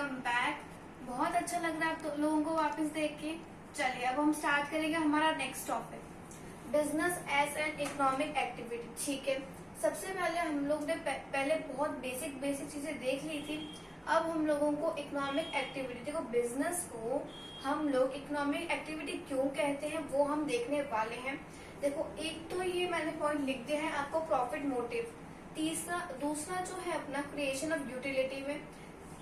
Welcome back. बहुत अच्छा लग रहा है आप लोगों को वापस देख के। चलिए अब हम स्टार्ट करेंगे हमारा next topic, business as an economic activity. ठीक है, सबसे पहले हम लोग ने पहले बहुत बेसिक चीजें देख ली थी। अब हम लोगों को इकोनॉमिक एक्टिविटी, देखो बिजनेस को हम लोग इकोनॉमिक एक्टिविटी क्यों कहते हैं वो हम देखने वाले हैं। देखो एक तो ये मैंने पॉइंट लिख दिया है आपको, प्रॉफिट मोटिव। दूसरा जो है अपना क्रिएशन ऑफ यूटिलिटी में।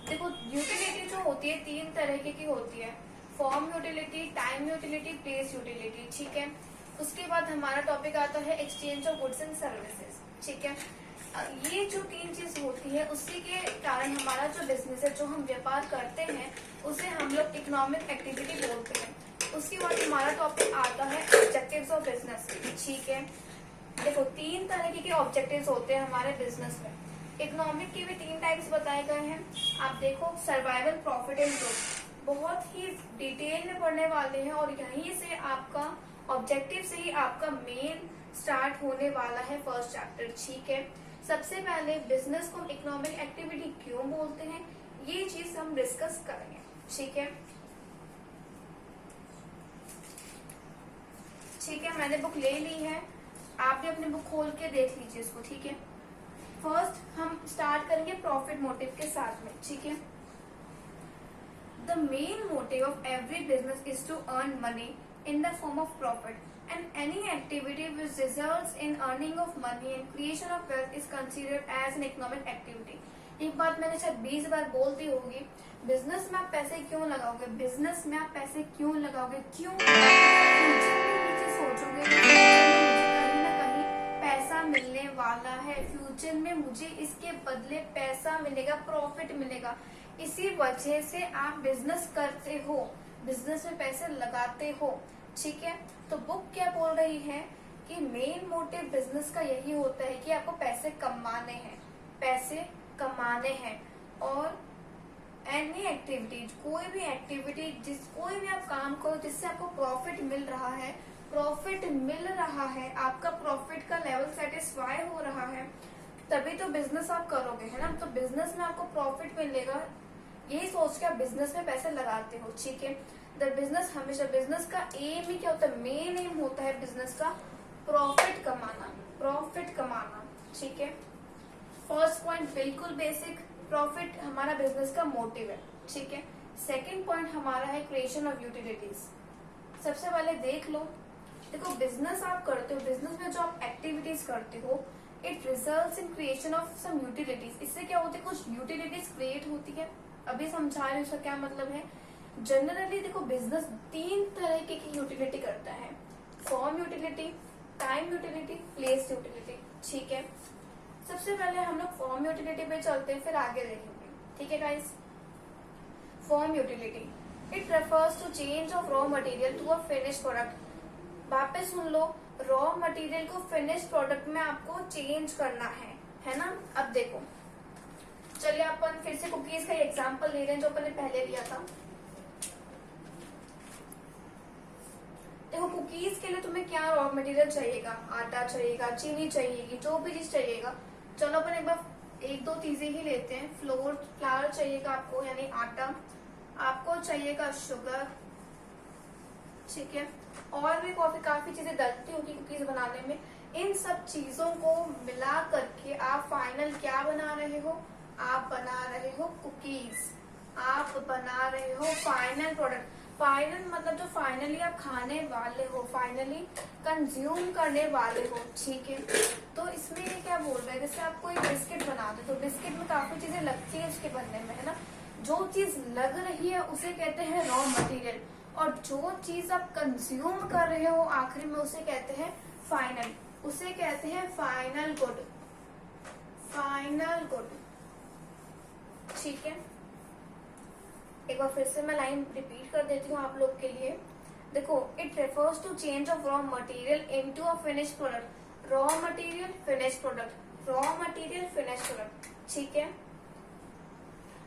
देखो यूटिलिटी जो होती है तीन तरह की होती है, form utility, time utility, place utility. ठीक है, उसके बाद हमारा टॉपिक आता है exchange of goods and services. ठीक है, ये जो तीन चीज होती है उसी के कारण हमारा जो बिजनेस है, जो हम व्यापार करते हैं, उसे हम लोग इकोनॉमिक एक्टिविटी बोलते हैं। उसके बाद हमारा टॉपिक आता है ऑब्जेक्टिव्स ऑफ बिजनेस। ठीक है, देखो तीन तरह के ऑब्जेक्टिव्स होते हैं हमारे बिजनेस में। इकोनॉमिक के भी तीन टाइप्स बताए गए हैं। आप देखो सर्वाइवल, प्रॉफिट एंड ग्रोथ, बहुत ही डिटेल में पढ़ने वाले हैं और यहीं से आपका ऑब्जेक्टिव से ही आपका मेन स्टार्ट होने वाला है फर्स्ट चैप्टर। ठीक है, सबसे पहले बिजनेस को इकोनॉमिक एक्टिविटी क्यों बोलते हैं ये चीज हम डिस्कस करेंगे। ठीक है, मैंने बुक ले ली है, आपने अपनी बुक खोल के देख लीजिए इसको। ठीक है, फर्स्ट हम स्टार्ट करेंगे प्रॉफिट मोटिव के साथ में। ठीक है, the main motive of every business is to earn money in the form of profit and any activity which results in earning of money and creation of wealth is considered as an economic activity. एक बात मैंने शायद 20 बार बोलती होगी, business में आप पैसे क्यों लगाओगे, बिजनेस में आप पैसे क्यों लगाओगे, क्यों सोचोगे कहीं ना कहीं पैसा मिलने वाला है, फ्यूचर में मुझे इसके बदले पैसा मिलेगा, प्रॉफिट मिलेगा। इसी वजह से आप बिजनेस करते हो, बिजनेस में पैसे लगाते हो। ठीक है, तो बुक क्या बोल रही है कि मेन मोटिव बिजनेस का यही होता है कि आपको पैसे कमाने हैं, पैसे कमाने हैं। और एनी एक्टिविटी, कोई भी एक्टिविटी, कोई भी आप काम करो जिससे आपको प्रॉफिट मिल रहा है, आपका प्रॉफिट का लेवल सेटिस्फाई हो रहा है, तभी तो बिजनेस आप करोगे, है ना। तो बिजनेस में आपको प्रॉफिट मिलेगा, यही सोच के आप बिजनेस में पैसे लगाते हो। ठीक है, द बिजनेस हमेशा, बिजनेस का एम ही क्या होता है, मेन एम होता है बिजनेस का प्रॉफिट कमाना, प्रॉफिट कमाना। ठीक है, फर्स्ट पॉइंट बिल्कुल बेसिक, प्रॉफिट हमारा बिजनेस का मोटिव है। ठीक है, सेकंड पॉइंट हमारा है क्रिएशन ऑफ यूटिलिटीज। सबसे पहले देख लो, देखो बिजनेस आप करते हो, बिजनेस में जो आप एक्टिविटीज करते हो, it results in creation of some utilities. इससे क्या होती है, कुछ यूटिलिटीज क्रिएट होती है। अभी समझा रहे उसका क्या मतलब है। जनरली देखो बिजनेस तीन तरह की यूटिलिटी करता है, form utility, time utility, place utility. ठीक है, सबसे पहले हम लोग फॉर्म यूटिलिटी पे चलते हैं, फिर आगे देखेंगे। ठीक है guys, form utility, it refers to change of raw material to a finish product. वापस सुन लो, रॉ मटेरियल को फिनिश प्रोडक्ट में आपको चेंज करना है ना। अब देखो, चलिए अपन फिर से कुकीज का एग्जांपल ले रहे हैं जो अपन ने पहले लिया था। देखो कुकीज के लिए तुम्हें क्या रॉ मटेरियल चाहिएगा, आटा चाहिएगा, चीनी चाहिएगी, जो भी चीज चाहिएगा। चलो अपन एक बार एक दो चीजें ही लेते हैं। फ्लावर चाहिएगा आपको, यानी आटा, आपको चाहिएगा शुगर। ठीक है, और भी काफी चीजें डलती होगी कुकीज बनाने में। इन सब चीजों को मिला करके आप फाइनल क्या बना रहे हो, आप बना रहे हो कुकीज, आप बना रहे हो फाइनल प्रोडक्ट। फाइनल मतलब जो फाइनली आप खाने वाले हो, फाइनली कंज्यूम करने वाले हो। ठीक है, तो इसमें ये क्या बोल रहे हैं, जैसे आप कोई बिस्किट बनाते हो तो बिस्किट में काफी चीजें लगती है उसके बनने में, है ना। जो चीज लग रही है उसे कहते हैं रॉ मटेरियल, और जो चीज आप कंज्यूम कर रहे हो आखिरी में उसे कहते हैं फाइनल, उसे कहते हैं फाइनल गुड, फाइनल गुड। ठीक है, एक बार फिर से मैं लाइन रिपीट कर देती हूँ आप लोग के लिए। देखो, it refers to change of raw material into a finish product, raw material finish product, raw material finish product. ठीक है,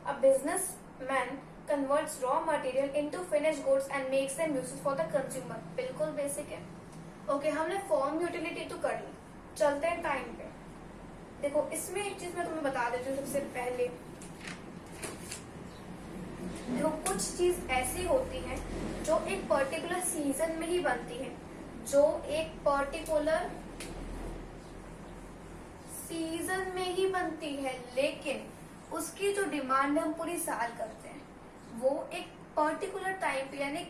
a businessman converts raw material into finished goods and makes them useful for the consumer। बिल्कुल basic है। Okay, हमने form utility तो कर ली, चलते हैं time पे। देखो इसमें एक चीज मैं तुम्हें बता देती हूँ सबसे पहले, कुछ चीज ऐसी होती है जो एक पर्टिकुलर सीजन में ही बनती है, जो एक पर्टिकुलर सीजन में ही बनती है, लेकिन उसकी जो डिमांड हम पूरी साल करते हैं, वो एक पर्टिकुलर टाइम पे, यानी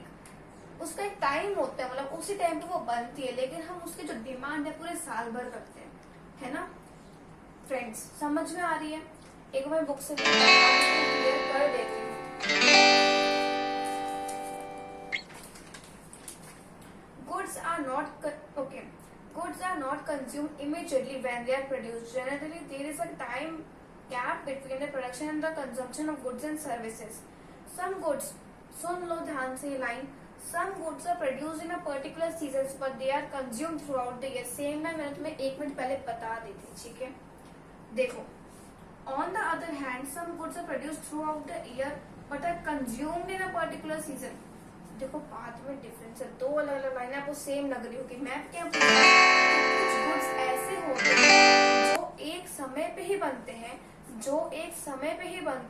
उसका एक टाइम होता है, मतलब उसी टाइम पे वो बनती है, लेकिन हम उसकी जो डिमांड है पूरे साल भर करते हैं, है ना फ्रेंड्स? समझ में आ रही है? एक मैं बुक से क्लियर कर देती हूँ। Goods are not okay. Goods are not consumed immediately when they are produced. Generally, there is a time gap between the production and the consumption of goods and services. Some goods, सुन लो ध्यान से ये line, some goods are produced in a particular seasons but they are consumed throughout the year. Same मैंने तुम्हें 1 minute पहले बता दी थी, ठीक है? देखो, on the other hand, some goods are produced throughout the year but are consumed in a particular season. देखो बात में डिफरेंस है, दो अलग अलग लाइनें आपको सेम लग रही होगी। मैं क्या कुछ गुड्स ऐसे होते हैं जो एक समय पे ही बनते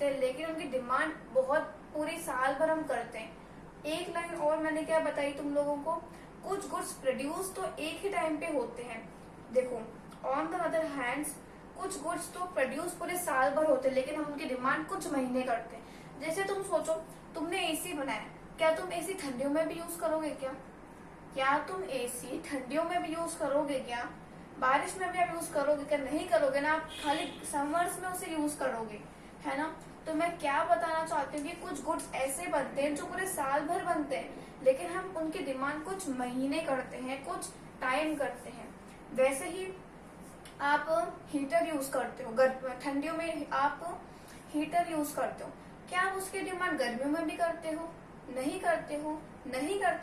हैं, लेकिन उनकी डिमांड बहुत पूरी साल भर हम करते हैं। एक लाइन और मैंने क्या बताई तुम लोगों को, कुछ गुड्स प्रोड्यूस तो एक ही टाइम पे होते हैं। देखो, ऑन द अदर हैंड्स, कुछ गुड्स तो प्रोड्यूस पूरे साल भर होते हैं, लेकिन हम उनकी डिमांड कुछ महीने करते हैं। जैसे तुम सोचो, तुमने एसी बनाया, क्या तुम एसी ठंडियों में भी यूज करोगे क्या तुम एसी ठंडियों में भी यूज करोगे क्या? बारिश में भी आप यूज करोगे क्या? नहीं करोगे ना, आप खाली समर्स में उसे यूज करोगे, है ना? तो मैं क्या बताना चाहती हूँ कि कुछ गुड्स ऐसे बनते हैं जो पूरे साल भर बनते हैं, लेकिन हम उनकी डिमांड कुछ महीने करते हैं, कुछ टाइम करते हैं। वैसे ही आप हीटर यूज करते हो, ठंडियों में आप हीटर यूज करते हो, क्या आप उसकी डिमांड गर्मियों में भी करते हो? नहीं करते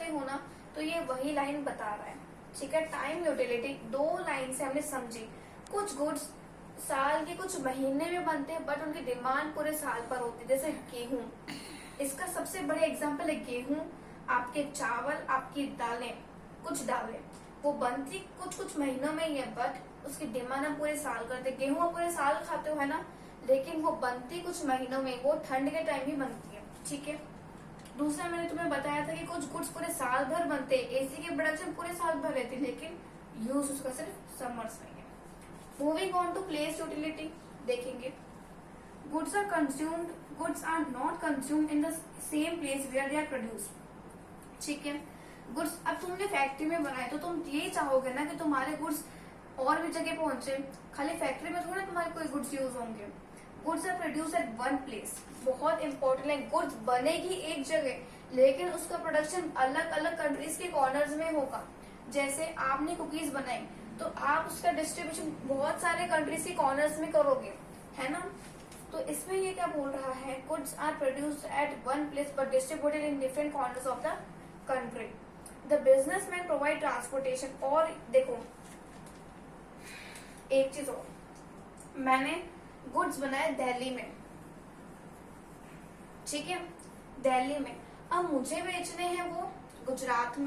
हो ना। तो ये वही लाइन बता रहा है, ठीक है? टाइम यूटिलिटी, दो लाइन से हमने समझी। कुछ गुड्स साल के कुछ महीने में बनते हैं बट उनकी डिमांड पूरे साल पर होती है। जैसे गेहूं, इसका सबसे बड़े एग्जांपल है गेहूं। आपके चावल, आपकी दालें, कुछ दालें वो बनती कुछ महीनों में ही है, बट उसकी डिमांड हम पूरे साल करते। गेहूं आप पूरे साल खाते हो, है ना, लेकिन वो बनती कुछ महीनों में, वो ठंड के टाइम ही बनती है, ठीक है? दूसरा मैंने तुम्हें बताया था कि कुछ गुड्स पूरे साल भर बनते हैं, एसी की प्रोडक्शन पूरे साल भर रहती है, लेकिन यूज उसका सिर्फ समर्स में है। Moving on to place utility, देखेंगे goods are not consumed in the same place where they are produced, ठीक है? गुड्स अब तुमने फैक्ट्री में बनाए तो तुम ये चाहोगे ना कि तुम्हारे गुड्स और भी जगह पहुंचे, खाली फैक्ट्री में थोड़ा तुम्हारे कोई गुड्स यूज होंगे। Goods are produce at one place, बहुत इंपॉर्टेंट है। गुड्स बनेगी एक जगह, लेकिन उसका प्रोडक्शन अलग अलग कंट्रीज के कॉर्नर्स में होगा। जैसे आपने कुकीज बनाई तो आप उसका डिस्ट्रीब्यूशन बहुत सारे कंट्रीज के कॉर्नर्स में करोगे, है ना? तो इसमें ये क्या बोल रहा है, goods are produced at one place but distributed in different corners of the country. The businessman provide transportation. और देखो एक चीज और, मैंने गुड्स बनाए दिल्ली में, ठीक है, दिल्ली में। अब मुझे बेचने हैं वो गुजरात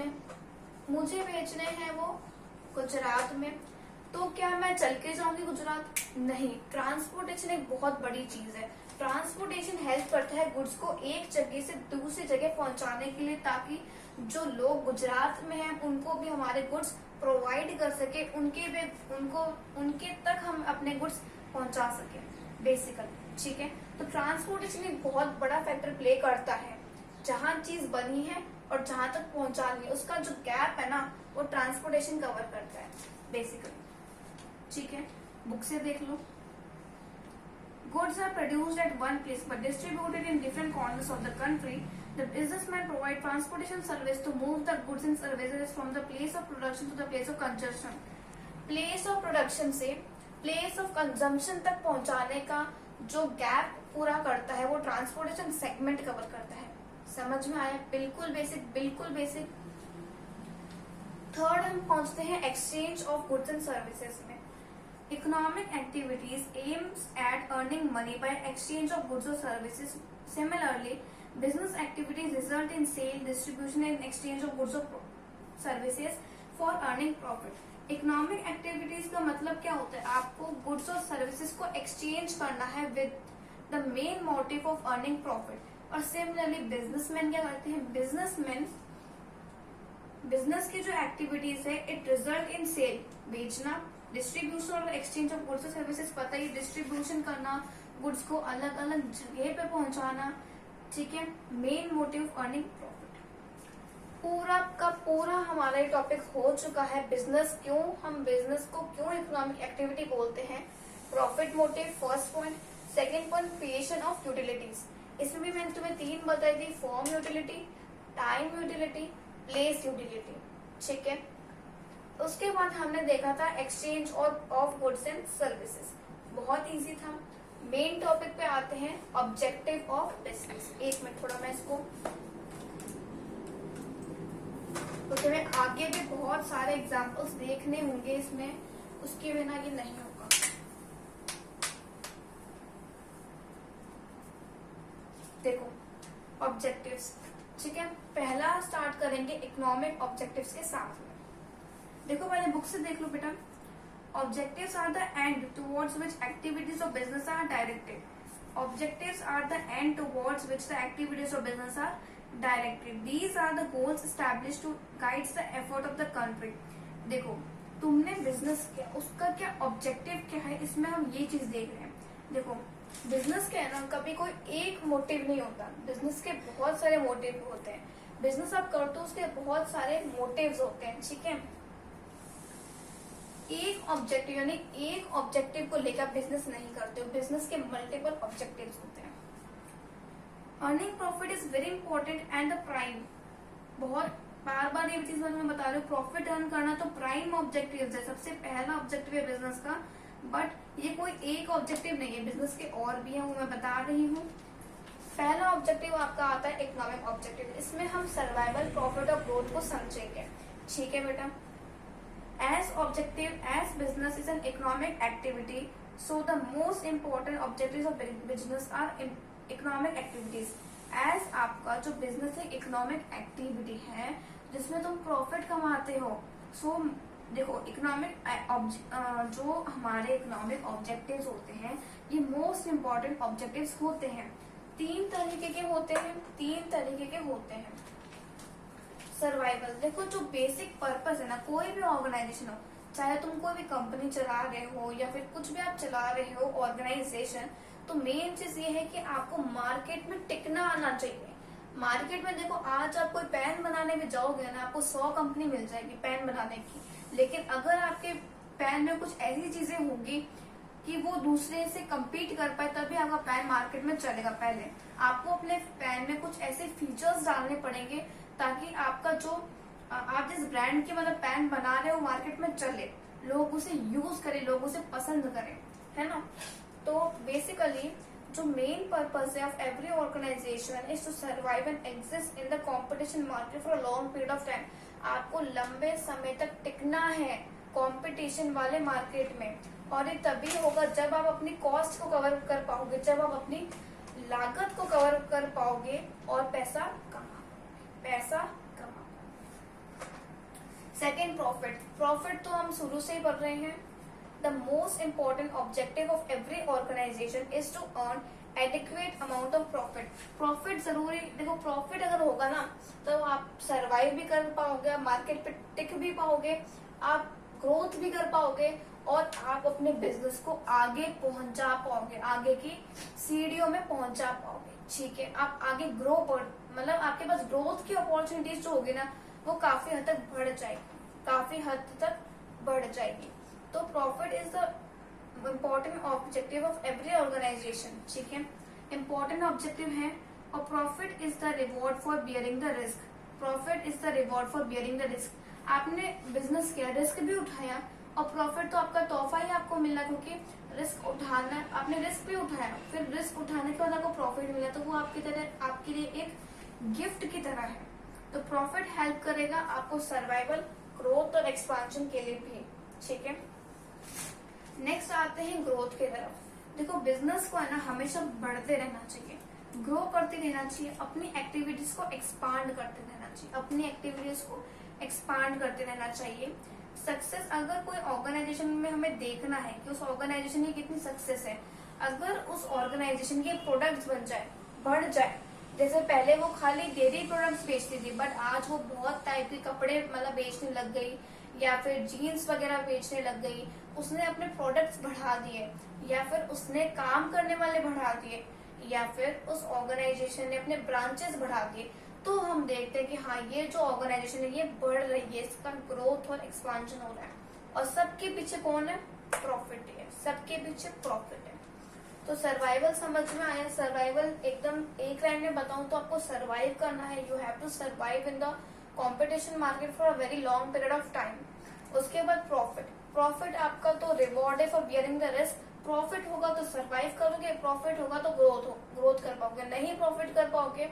में, तो क्या मैं चल के जाऊंगी गुजरात? नहीं। ट्रांसपोर्टेशन एक बहुत बड़ी चीज है। ट्रांसपोर्टेशन हेल्प करता है गुड्स को एक जगह से दूसरी जगह पहुंचाने के लिए, ताकि जो लोग गुजरात में हैं उनको भी हमारे गुड्स प्रोवाइड कर सके, उनके तक हम अपने गुड्स पहुंचा सके बेसिकली, ठीक है? तो ट्रांसपोर्टेशन एक बहुत बड़ा फैक्टर प्ले करता है। जहां चीज बनी है और जहां तक पहुंचानी है, उसका जो गैप है ना, वो ट्रांसपोर्टेशन कवर करता है बेसिकली, ठीक है? बुक से देख लो। Goods are produced at one place but distributed in different corners of the country. The businessman provide transportation service to move the goods and services from the place of production to the place of consumption. Place of production से place of consumption तक पहुंचाने का जो gap पूरा करता है, वो transportation segment cover करता है। समझ में आया? बिल्कुल बेसिक। थर्ड हम पहुंचते हैं exchange of goods and services में। Economic activities aims at earning money by exchange of goods or services. Similarly, business activities result in sale, distribution and exchange of goods or services for earning profit. Economic activities का मतलब क्या होता है? आपको goods और services को exchange करना है with the main motive of earning profit. और सिमिलरली बिजनेसमैन क्या करते हैं, बिजनेसमैन बिजनेस की जो एक्टिविटीज है इट रिजल्ट इन सेल, बेचना, डिस्ट्रीब्यूशन और एक्सचेंज ऑफ गुड्स सर्विसेज, पता ही डिस्ट्रीब्यूशन करना, गुड्स को अलग अलग जगह पे पहुंचाना, ठीक है। Main motive earning profit. पूरा का पूरा हमारा ये टॉपिक हो चुका है, बिजनेस क्यों, हम बिजनेस को क्यों इकोनॉमिक एक्टिविटी बोलते हैं, profit motive first point, second point creation of utilities, इसमें भी मैंने तुम्हें 3 बताई थी, form utility, time utility, place utility, ठीक है। उसके बाद हमने देखा था exchange of goods and services, बहुत इजी था। मेन टॉपिक पे आते हैं, ऑब्जेक्टिव ऑफ बिजनेस। एक मिनट थोड़ा मैं इसको, तो तुम्हें आगे भी बहुत सारे एग्जाम्पल्स देखने होंगे इसमें, उसके बिना ये नहीं होगा। देखो ऑब्जेक्टिव्स, ठीक है। पहला स्टार्ट करेंगे इकोनॉमिक ऑब्जेक्टिव्स के साथ में। देखो मैंने बुक से देख लो बेटा, objectives are the end towards which activities of business are directed, objectives are the end towards which the activities of business are directed, these are the goals established to guides the effort of the country. देखो तुमने business किया, उसका क्या objective क्या है, इसमें हम ये चीज देख रहे हैं। देखो बिजनेस क्या है ना, कभी कोई एक मोटिव नहीं होता, बिजनेस के बहुत सारे मोटिव होते हैं। बिजनेस आप करते हो उसके बहुत सारे मोटिव्स होते हैं, ठीक है। एक ऑब्जेक्टिव यानी एक ऑब्जेक्टिव को लेकर बिजनेस नहीं करते हो, बिजनेस के मल्टीपल ऑब्जेक्टिव्स होते हैं। Earning profit is very important and the prime, बहुत बार बार ये चीज मैं बता रही हूँ, प्रॉफिट अर्न करना तो प्राइम ऑब्जेक्टिव है, सबसे पहला ऑब्जेक्टिव है बिजनेस का। बट ये कोई एक ऑब्जेक्टिव नहीं है, बिजनेस के और भी है, वो मैं बता रही हूँ। पहला ऑब्जेक्टिव आपका आता है इकोनॉमिक ऑब्जेक्टिव, इसमें हम सर्वाइवल, प्रॉफिट और ग्रोथ को समझेंगे, ठीक है बेटा। As objective as business is an economic activity, so the most important objectives of business are economic activities. As आपका जो business है economic activity है जिसमें तुम profit कमाते हो, so देखो इकोनॉमिक जो हमारे इकोनॉमिक ऑब्जेक्टिव्स होते हैं ये मोस्ट इम्पॉर्टेंट ऑब्जेक्टिव्स होते हैं। 3 तरीके के होते हैं, 3 तरीके के होते हैं। सर्वाइवल, देखो जो बेसिक पर्पस है ना, कोई भी ऑर्गेनाइजेशन हो, चाहे तुम कोई भी कंपनी चला रहे हो या फिर कुछ भी आप चला रहे हो ऑर्गेनाइजेशन, तो मेन चीज ये है कि आपको मार्केट में टिकना आना चाहिए। मार्केट में देखो आज आप कोई पेन बनाने में जाओगे ना, आपको 100 कंपनी मिल जाएगी पेन बनाने की, लेकिन अगर आपके पेन में कुछ ऐसी चीजें होंगी कि वो दूसरे से कम्पीट कर पाए तभी आपका पेन मार्केट में चलेगा। पहले आपको अपने पेन में कुछ ऐसे फीचर्स डालने पड़ेंगे ताकि आपका जो आप जिस ब्रांड के मतलब पेन बना रहे हो मार्केट में चले, लोग उसे यूज करें, लोग उसे पसंद करें, है ना। तो बेसिकली जो मेन पर्पस है of every organization is to survive and exist in the competition market for a long period of time. आपको लंबे समय तक टिकना है कंपटीशन वाले मार्केट में, और ये तभी होगा जब आप अपनी कॉस्ट को कवर कर पाओगे, जब आप अपनी लागत को कवर कर पाओगे और पैसा कमा। सेकेंड प्रॉफिट, प्रॉफिट तो हम शुरू से ही पढ़ रहे हैं। The most important objective of every organization is to earn adequate amount of profit. Profit जरूरी, देखो प्रॉफिट अगर होगा ना तो आप सरवाइव भी कर पाओगे, आप मार्केट पे टिक भी पाओगे, आप ग्रोथ भी कर पाओगे और आप अपने बिजनेस को आगे पहुंचा पाओगे, आगे की सीढ़ियों में पहुंचा पाओगे, ठीक है। आप आगे ग्रो मतलब आपके पास ग्रोथ की अपॉर्चुनिटीज जो होगी ना वो काफी हद तक बढ़ जाएगी, काफी हद तक बढ़ जाएगी। तो profit is the important objective of every organization, ठीक है, इम्पोर्टेंट ऑब्जेक्टिव है। और profit is the reward for bearing the risk, profit is the reward for bearing the risk. आपने बिजनेस किया, रिस्क भी उठाया और प्रॉफिट तो आपका तोहफा ही आपको मिला, क्योंकि रिस्क उठाना, आपने रिस्क भी उठाया, फिर रिस्क उठाने के बाद आपको प्रॉफिट मिला, तो वो आपके लिए एक गिफ्ट की तरह है। तो प्रॉफिट हेल्प करेगा आपको सर्वाइवल, ग्रोथ और एक्सपांशन के लिए भी, ठीक है। नेक्स्ट आते हैं ग्रोथ की तरफ। देखो बिजनेस को है ना हमेशा बढ़ते रहना चाहिए, ग्रो करते रहना चाहिए, अपनी एक्टिविटीज को एक्सपांड करते रहना चाहिए, अपनी एक्टिविटीज को एक्सपांड करते रहना चाहिए। सक्सेस, अगर कोई ऑर्गेनाइजेशन में हमें देखना है कि उस ऑर्गेनाइजेशन की कितनी सक्सेस है, अगर उस ऑर्गेनाइजेशन के प्रोडक्ट्स बन जाए, बढ़ जाए, जैसे पहले वो खाली डेयरी प्रोडक्ट्स बेचती थी, बट आज वो बहुत टाइप के कपड़े मतलब बेचने लग गई, या फिर जीन्स वगैरह बेचने लग गई। उसने अपने प्रोडक्ट्स बढ़ा दिए, या फिर उसने काम करने वाले बढ़ा दिए, या फिर उस ऑर्गेनाइजेशन ने अपने ब्रांचेस बढ़ा दिए। तो हम देखते हैं कि हाँ, ये जो ऑर्गेनाइजेशन है ये बढ़ रही है, इसका ग्रोथ और एक्सपांशन हो रहा है, और सबके पीछे कौन है? प्रॉफिट है, सबके पीछे प्रॉफिट है। तो सर्वाइवल समझ में आया? सर्वाइवल एकदम एक लाइन में बताऊं तो आपको सर्वाइव करना है, you have to survive in the competition market for a very long period of time. उसके बाद प्रॉफिट। प्रॉफिट आपका तो रिवॉर्ड है for bearing the risk. Profit होगा तो सर्वाइव करोगे, प्रॉफिट होगा तो ग्रोथ कर पाओगे, नहीं प्रॉफिट कर पाओगे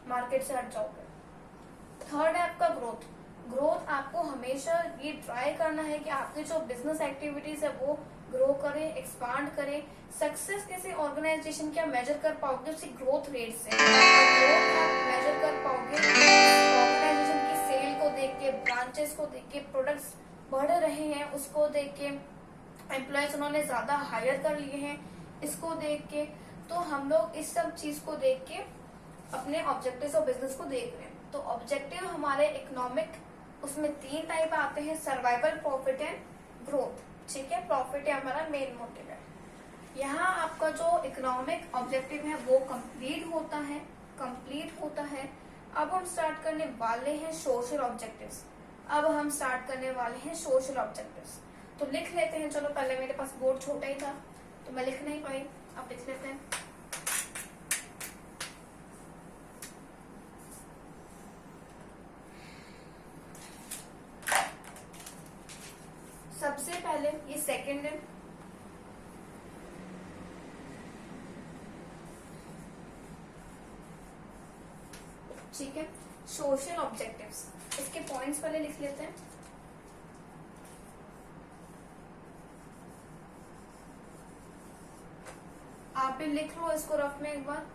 मार्केट से हट जाओगे। थर्ड है आपका ग्रोथ। ग्रोथ आपको हमेशा ये ट्राई करना है कि आपकी जो बिजनेस एक्टिविटीज है वो ग्रो करे, एक्सपांड करे। सक्सेस किसी ऑर्गेनाइजेशन की आप मेजर कर पाओगे उसकी ग्रोथ रेट से। ग्रोथ आप मेजर कर पाओगे ऑर्गेनाइजेशन की सेल को देख के, ब्रांचेस को देख के, प्रोडक्ट्स बढ़ रहे हैं उसको देख के, एम्प्लॉयज उन्होंने ज्यादा हायर कर लिए हैं इसको देख के। तो हम लोग इस सब चीज को देख के अपने ऑब्जेक्टिव्स ऑफ बिजनेस को देख रहे हैं। तो ऑब्जेक्टिव हमारे इकोनॉमिक, उसमें 3 टाइप आते हैं, सर्वाइवल, प्रॉफिट एंड ग्रोथ। ठीक है, प्रॉफिट है हमारा मेन मोटिव है। यहाँ आपका जो इकोनॉमिक ऑब्जेक्टिव है वो कंप्लीट होता है। अब हम स्टार्ट करने वाले हैं सोशल ऑब्जेक्टिव्स। तो लिख लेते हैं। चलो, पहले मेरे पास बोर्ड छोटा ही था तो मैं लिख नहीं पाई, अब लिख लेते हैं। सबसे पहले ये सेकंड है, ठीक है, सोशल ऑब्जेक्टिव्स। इसके पॉइंट्स पहले लिख लेते हैं। आप भी लिख लो इसको रफ में एक बार।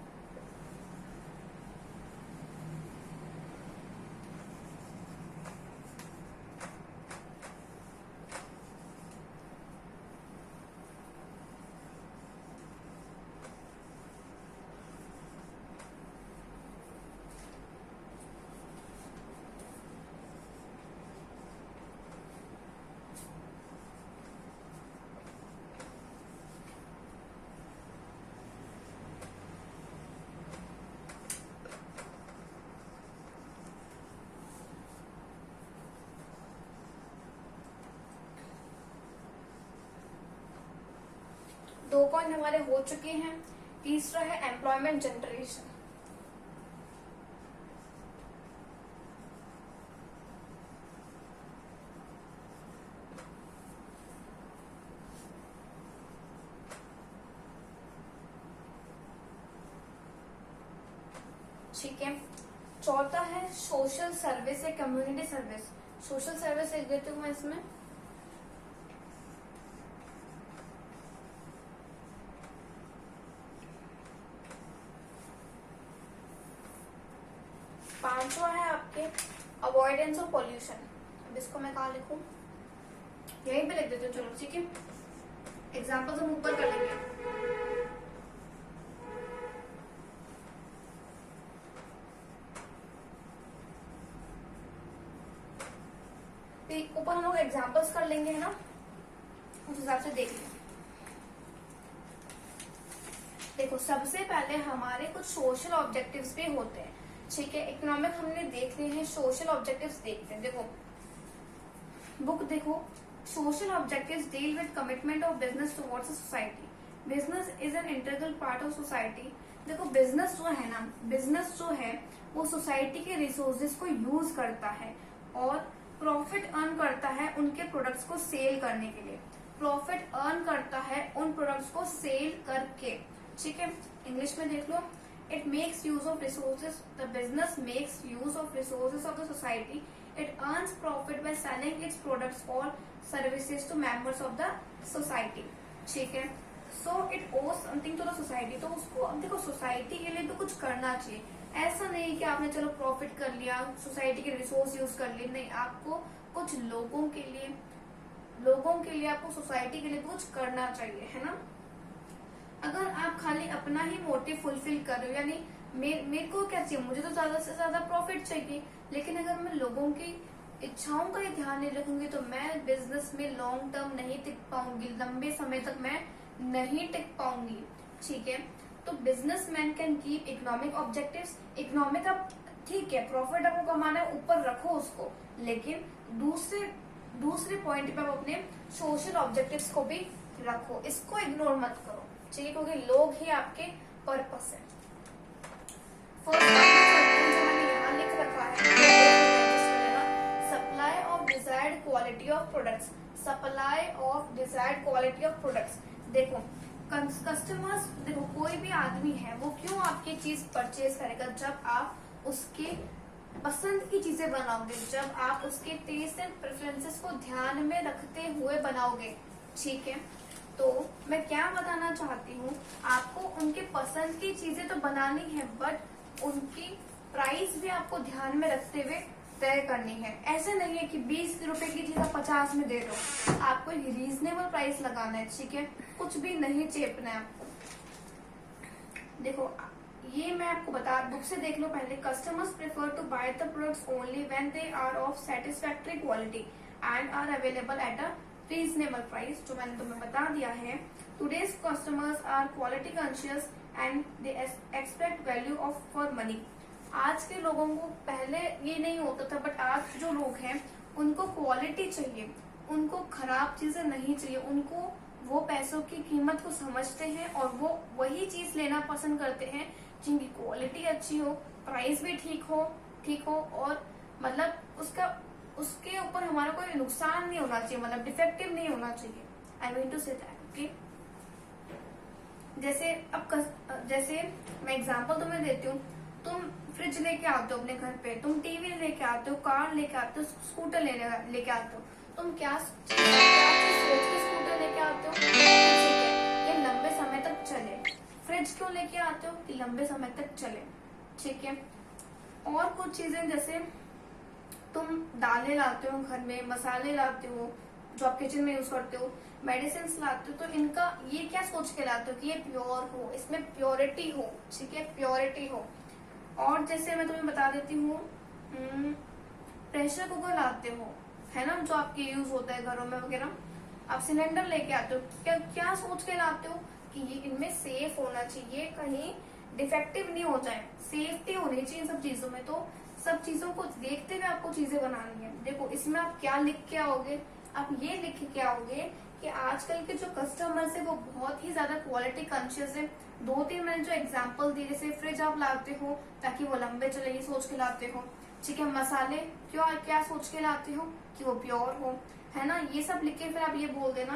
दो पॉइंट हमारे हो चुके हैं। तीसरा है एम्प्लॉयमेंट जनरेशन। ठीक है, चौथा है सोशल सर्विस या कम्युनिटी सर्विस। सोशल सर्विस लिख देती हूँ मैं इसमें। पांचवा है आपके अवॉइडेंस ऑफ पॉल्यूशन। अब इसको मैं कहा लिखूं? यहीं पे लिख देती हूँ। चलो ठीक है, एग्जाम्पल हम ऊपर कर लेंगे। ऊपर हम लोग एग्जाम्पल्स कर लेंगे, है ना, उस हिसाब से देख लेंगे। देखो, सबसे पहले हमारे कुछ सोशल ऑब्जेक्टिव्स भी होते हैं। ठीक है, इकोनॉमिक हमने देख लिए हैं, सोशल ऑब्जेक्टिव्स देखते हैं। देखो बुक देखो, social objectives deal with commitment of business towards society. Business is an integral part of society. देखो, बिजनेस जो है ना, बिजनेस जो है वो सोसाइटी के रिसोर्सेज को यूज करता है और प्रॉफिट अर्न करता है उनके प्रोडक्ट्स को सेल करने के लिए। प्रॉफिट अर्न करता है उन प्रोडक्ट्स को सेल करके। ठीक है, इंग्लिश में देख लो, it makes use of resources. The business makes use of resources of the society. It earns profit by selling its products और services to members of the society. ठीक है, so it owes something to the society. तो उसको, अब देखो, society के लिए भी कुछ करना चाहिए। ऐसा नहीं कि आपने चलो प्रॉफिट कर लिया, सोसाइटी के रिसोर्स यूज कर लिए, नहीं, आपको कुछ लोगों के लिए आपको सोसाइटी के लिए कुछ करना चाहिए, है ना। अगर आप खाली अपना ही मोटिव फुलफिल कर रहे हो, यानी मेरे को क्या चाहिए, मुझे तो ज्यादा से ज्यादा प्रॉफिट चाहिए। लेकिन अगर मैं लोगों की इच्छाओं का ही ध्यान नहीं रखूंगी तो मैं बिजनेस में लॉन्ग टर्म नहीं टिक पाऊंगी, लंबे समय तक मैं नहीं टिक पाऊंगी। ठीक है, तो businessman can keep economic objectives. Economic अब ठीक है, प्रॉफिट आपको कमाना है, ऊपर रखो उसको, लेकिन दूसरे पॉइंट पे आप अपने सोशल ऑब्जेक्टिव्स को भी रखो, इसको इग्नोर मत करो। ठीक है, क्योंकि लोग ही आपके पर्पस है। फर्स्ट जो मैंने यहाँ लिख रखा है, supply of desired quality of products. Supply of desired quality of products. देखो कस्टमर्स, देखो कोई भी आदमी है वो क्यों आपकी चीज परचेज करेगा, जब आप उसके पसंद की चीजें बनाओगे, जब आप उसके टेस्ट एंड प्रेफरेंसेस को ध्यान में रखते हुए बनाओगे। ठीक है, तो मैं क्या बताना चाहती हूँ, आपको उनके पसंद की चीजें तो बनानी है, बट उनकी प्राइस भी आपको ध्यान में रखते हुए तय करनी है। ऐसे नहीं है कि 20 रुपए की चीज आप 50 में दे दो, आपको एक रीजनेबल प्राइस लगाना है। ठीक है, कुछ भी नहीं चेपना है आपको। देखो ये मैं आपको बता, बुक से देख लो पहले। Customers prefer to buy the products only when they are of satisfactory quality and are available at a reasonable price, जो मैंने तुम्हें बता दिया है। Today's customers are quality conscious and they expect value of for money. आज के लोगों को, पहले ये नहीं होता था, बट आज जो लोग हैं उनको क्वालिटी चाहिए, उनको खराब चीजें नहीं चाहिए, उनको वो पैसों की कीमत को समझते हैं और वो वही चीज लेना पसंद करते हैं जिनकी क्वालिटी अच्छी हो, प्राइस भी ठीक हो और मतलब उसके ऊपर हमारा कोई नुकसान नहीं होना चाहिए, मतलब डिफेक्टिव नहीं होना चाहिए। I mean to say that. Okay, जैसे मैं एग्जांपल तुम्हें देती हूँ। तुम फ्रिज लेके आते हो अपने घर पे, तुम टीवी लेके आते हो, कार लेके आते हो, स्कूटर लेके आते हो। तुम क्या चीज सोच के स्कूटर लेके आते हो? ठीक है, ये लंबे समय तक चले। फ्रिज क्यों लेके आते हो? कि लंबे समय तक चले। ठीक है, और कुछ चीजें जैसे तुम दालें लाते हो घर में, मसाले लाते हो जो आप किचन में यूज करते हो, मेडिसिन लाते हो, तो इनका ये क्या सोच के लाते हो कि ये प्योर हो, इसमें प्योरिटी हो। ठीक है, प्योरिटी हो। और जैसे मैं तुम्हें बता देती हूँ, प्रेशर कुकर लाते हो, है ना, जो आपके यूज होता है घरों में वगैरह। आप सिलेंडर लेके आते हो, क्या सोच के लाते हो कि ये इनमें सेफ होना चाहिए, कहीं डिफेक्टिव नहीं हो जाए, सेफ्टी होनी चाहिए सब चीजों में। तो सब चीजों को देखते हुए आपको चीजें बनानी है। देखो इसमें आप क्या लिख के आओगे, आप ये लिख के आओगे कि आजकल के जो कस्टमर्स है वो बहुत ही ज्यादा क्वालिटी कॉन्शियस है। 2-3 मैंने जो एग्जांपल दिए, जैसे फ्रिज आप लाते हो ताकि वो लंबे चले, ये सोच के लाते हो। ठीक है, मसाले क्या सोच के लाते हो कि वो प्योर हो, है ना। ये सब लिख के फिर आप ये बोल देना